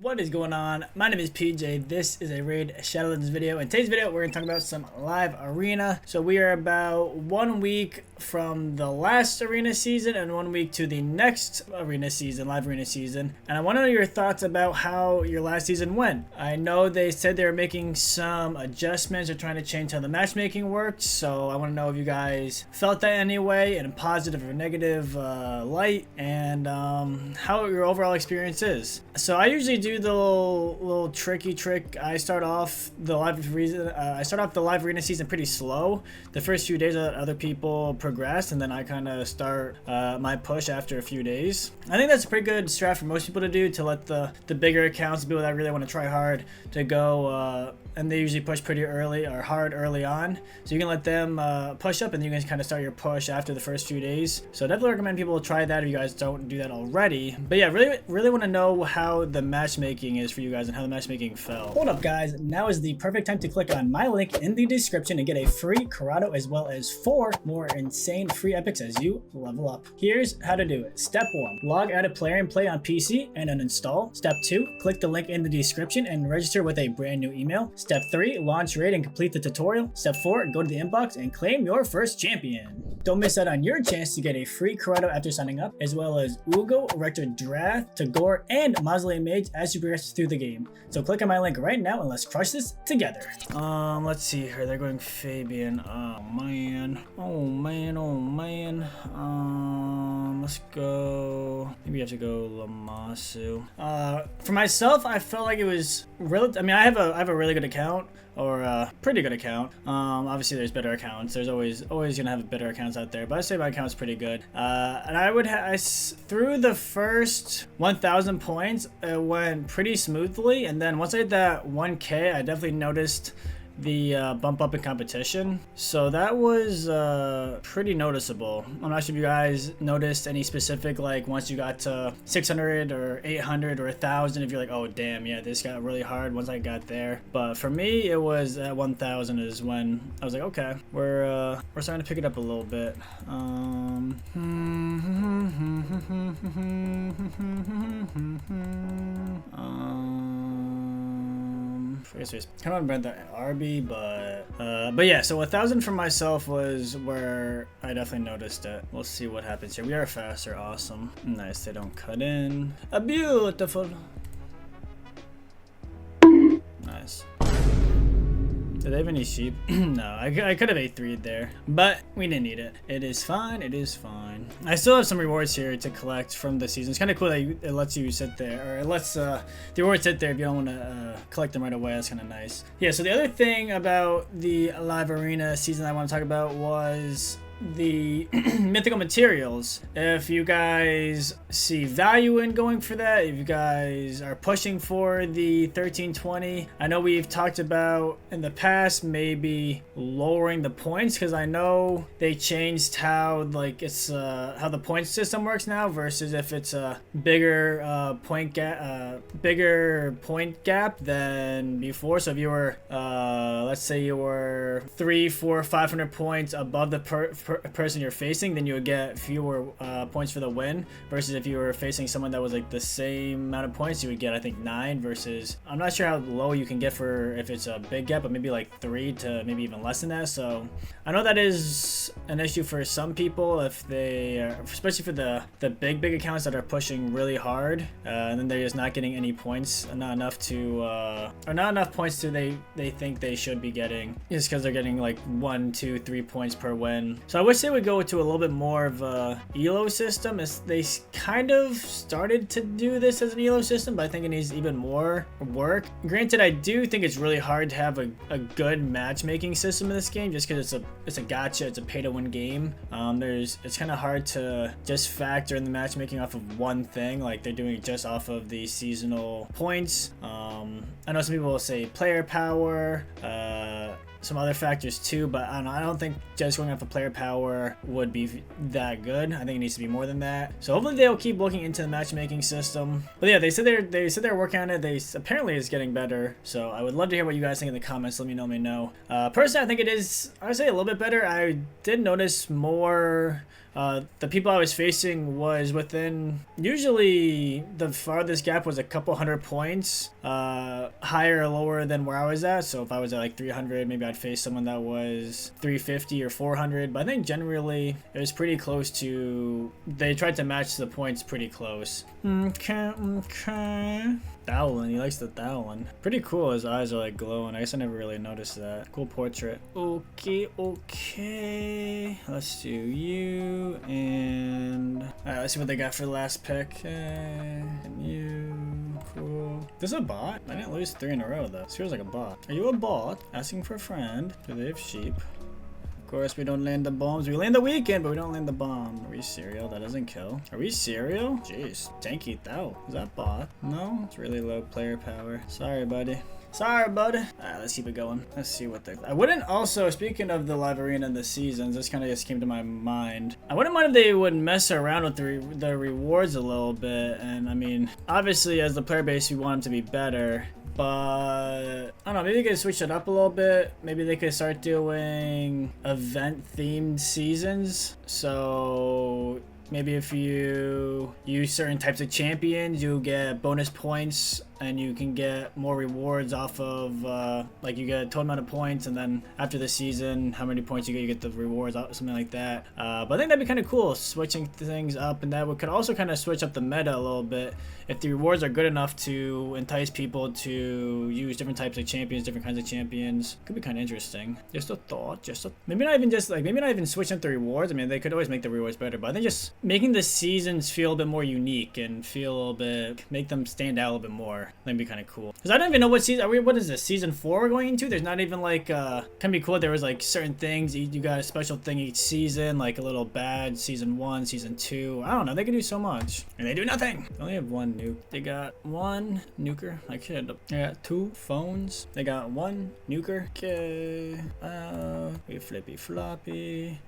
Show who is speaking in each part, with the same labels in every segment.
Speaker 1: What is going on? My name is PJ. This is a Raid Shadowlands video. In today's video, we're going to talk about some live arena. So we are about 1 week from the last arena season and 1 week to the next arena season, live arena season. And I want to know your thoughts about how your last season went. I know they said they were making some adjustments or trying to change how the matchmaking worked. So I want to know if you guys felt that anyway in a positive or negative light, and how your overall experience is. So I usually do the little tricky trick. I start off the live arena season pretty slow. The first few days other people progress, and then I kind of start my push after a few days. I think that's a pretty good strat for most people to do, to let the bigger accounts, people that really want to try hard, to go and they usually push pretty early or hard early on, so you can let them push up and you can kind of start your push after the first few days. So definitely recommend people try that if you guys don't do that already. But yeah, really want to know how the matchmaking is for you guys and how the matchmaking felt. Hold up guys, now is the perfect time to click on my link in the description and get a free Karato as well as 4 more insane free epics as you level up. Here's how to do it. Step 1, log out of player and play on PC and uninstall. Step 2, click the link in the description and register with a brand new email. Step 3, launch raid and complete the tutorial. Step 4, go to the inbox and claim your first champion. Don't miss out on your chance to get a free Karato after signing up, as well as Uugo, Rector Drath, Tagoar, and Mausoleum Mage as you progress through the game. So click on my link right now and let's crush this together. Let's see here. They're going Fabian. Oh man. Let's go. Maybe you have to go Lamasu. For myself, I felt like it was really. I mean, I have a really good account, or a pretty good account. Obviously there's better accounts. There's always gonna have better accounts out there, but I say my account's pretty good. And I would through the first 1,000 points, it went pretty smoothly, and then once I hit that 1K, I definitely noticed the bump up in competition. So that was pretty noticeable. I'm not sure if you guys noticed any specific, like once you got to 600 or 800 or 1,000, if you're like, oh damn, yeah, this got really hard once I got there. But for me, it was at 1,000 is when I was like, okay, we're starting to pick it up a little bit. I guess there's kind of read the RB, but yeah, so 1,000 for myself was where I definitely noticed it. We'll see what happens here. We are faster, awesome. Nice, they don't cut in. A beautiful. Nice. Did they have any sheep? No, I could have A3'd there, but we didn't need it. It is fine, it is fine. I still have some rewards here to collect from the season. It's kind of cool that it lets you sit there, or it lets the rewards sit there if you don't want to collect them right away. That's kind of nice. Yeah, so the other thing about the live arena season I want to talk about was the mythical materials. If you guys see value in going for that, if you guys are pushing for the 1320, I know we've talked about in the past maybe lowering the points, because I know they changed how like it's how the point system works now versus if it's a bigger point gap than before. So if you were let's say you were 300, 400, 500 points above the person you're facing, then you would get fewer points for the win, versus if you were facing someone that was like the same amount of points, you would get I think 9, versus I'm not sure how low you can get for if it's a big gap, but maybe like 3 to maybe even less than that. So I know that is an issue for some people, if they especially for the big accounts that are pushing really hard, and then they're just not getting any points, not enough points to they think they should be getting, just because they're getting like 1, 2, 3 points per win. So I wish they would go to a little bit more of a elo system. They kind of started to do this as an elo system, but I think it needs even more work. Granted, I do think it's really hard to have a good matchmaking system in this game, just because it's a gacha, it's a pay-to-win game. It's kind of hard to just factor in the matchmaking off of one thing, like they're doing it just off of the seasonal points. I know some people will say player power, some other factors too, but I don't think just going off of player power would be that good. I think it needs to be more than that. So hopefully they'll keep looking into the matchmaking system. But yeah, they said they're working on it. Apparently it's getting better. So I would love to hear what you guys think in the comments. Let me know. Personally, I think it is, I would say, a little bit better. I did notice more The people I was facing was within, usually the farthest gap was a couple hundred points, higher or lower than where I was at. So if I was at like 300, maybe I'd face someone that was 350 or 400. But I think generally it was pretty close to, they tried to match the points pretty close. Okay. Thowlin, he likes the Thowlin. Pretty cool, his eyes are like glowing. I guess I never really noticed that. Cool portrait. Okay. Let's do you, and let's see what they got for the last pick. And you, cool. This is a bot? I didn't lose 3 in a row though. This feels like a bot. Are you a bot? Asking for a friend. Do they have sheep? Of course, we don't land the bombs. We land the weekend, but we don't land the bomb. Are we cereal? That doesn't kill. Are we cereal? Jeez. Tanky Thou. Is that bot? No? It's really low player power. Sorry, buddy. Alright, let's keep it going. Let's see what they... I wouldn't also, speaking of the live arena and the seasons, this kind of just came to my mind. I wouldn't mind if they would mess around with the rewards a little bit. And I mean, obviously as the player base, we want them to be better. But I don't know, maybe they could switch it up a little bit. Maybe they could start doing event-themed seasons. So maybe if you use certain types of champions, you get bonus points and you can get more rewards off of, like you get a total amount of points, and then after the season, how many points you get the rewards, something like that. But I think that'd be kind of cool, switching things up, and that could also kind of switch up the meta a little bit. If the rewards are good enough to entice people to use different types of champions, different kinds of champions, could be kind of interesting. Just a thought, maybe not even switching up the rewards. I mean, they could always make the rewards better, but I think just making the seasons feel a bit more unique and feel a little bit, make them stand out a little bit more. That'd be kind of cool. Because I don't even know what season, what is this, season 4 we're going into? There's not even like, can be cool if there was like certain things, you got a special thing each season, like a little badge, season 1, season 2. I don't know, they can do so much. And they do nothing. They only have 1 nuke. They got 1 nuker. I could, they got 2 phones. They got 1 nuker. Okay. We flippy floppy.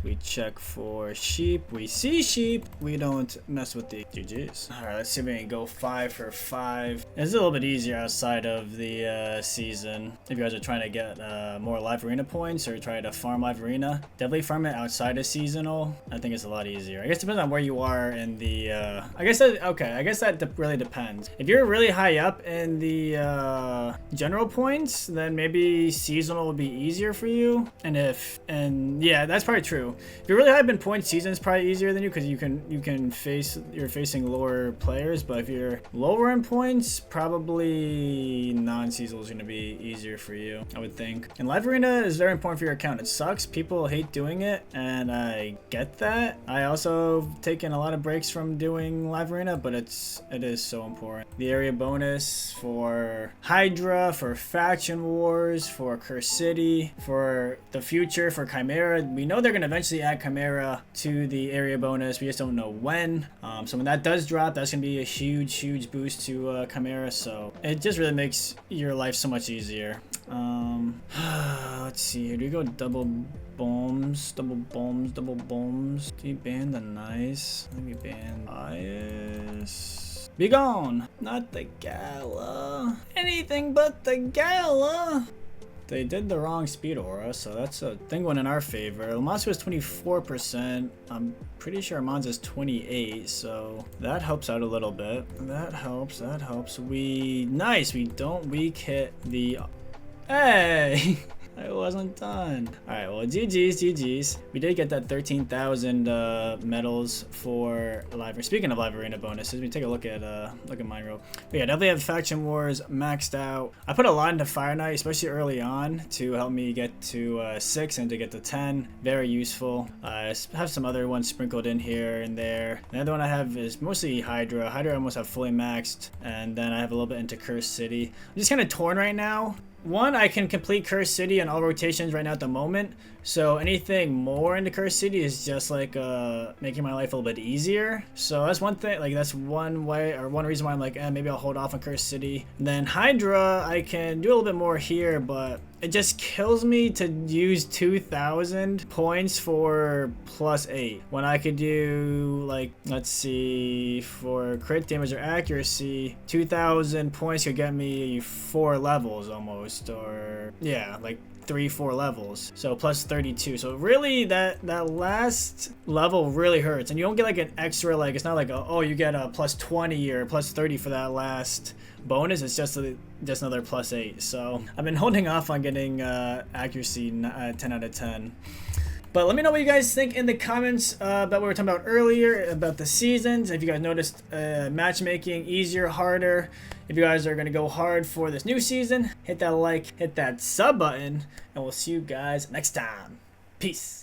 Speaker 1: We check for sheep. We see sheep. We don't mess with the GGs. All right, let's see if we can go 5 for 5. It's a little bit easier outside of the season. If you guys are trying to get more live arena points or try to farm live arena, definitely farm it outside of seasonal. I think it's a lot easier. I guess it depends on where you are in the, I guess that really depends. If you're really high up in the general points, then maybe seasonal will be easier for you. And yeah, that's probably true. If you're really high up in points, season's probably easier than you because you're facing lower players. But if you're lower in points, probably non-seasonal is going to be easier for you, I would think. And live arena is very important for your account. It sucks. People hate doing it, and I get that. I also taken a lot of breaks from doing live arena, but it is so important. The area bonus for Hydra, for Faction Wars, for Curse City, for the future, for Chimera. We know they're going to eventually add Chimera to the area bonus. We just don't know when. So when that does drop, that's gonna be a huge boost to Chimera. So it just really makes your life so much easier. Let's see here. Do we go double bombs? Do you ban the nice? Let me ban bias. Be gone. Not the gala. Anything but the gala. They did the wrong speed aura, so that's a thing going in our favor. Lamassu is 24%. I'm pretty sure Armand's is 28, so that helps out a little bit. That helps. Nice, we don't weak hit the... Hey! I wasn't done. Alright, well, GG's. We did get that 13,000 medals for live. Speaking of live arena bonuses, we take a look at mine real. But yeah, definitely have Faction Wars maxed out. I put a lot into Fire Knight, especially early on, to help me get to 6 and to get to 10. Very useful. I have some other ones sprinkled in here and there. The other one I have is mostly Hydra. Hydra I almost have fully maxed, and then I have a little bit into Curse City. I'm just kind of torn right now. One, I can complete Curse City on all rotations right now at the moment, so anything more into Curse City is just like making my life a little bit easier. So that's one thing, like that's one way, or one reason why I'm like, maybe I'll hold off on Curse City. And then Hydra, I can do a little bit more here, but it just kills me to use 2,000 points for +8 when I could do, like, let's see, for crit damage or accuracy, 2,000 points could get me 4 levels almost, or yeah, like 3-4 levels, so +32. So really that last level really hurts, and you don't get like an extra, like it's not like a, oh, you get a +20 or +30 for that last bonus. It's just another +8. So I've been holding off on getting accuracy 10 out of 10. But let me know what you guys think in the comments about what we were talking about earlier, about the seasons. If you guys noticed matchmaking easier, harder. If you guys are going to go hard for this new season, hit that like, hit that sub button, and we'll see you guys next time. Peace.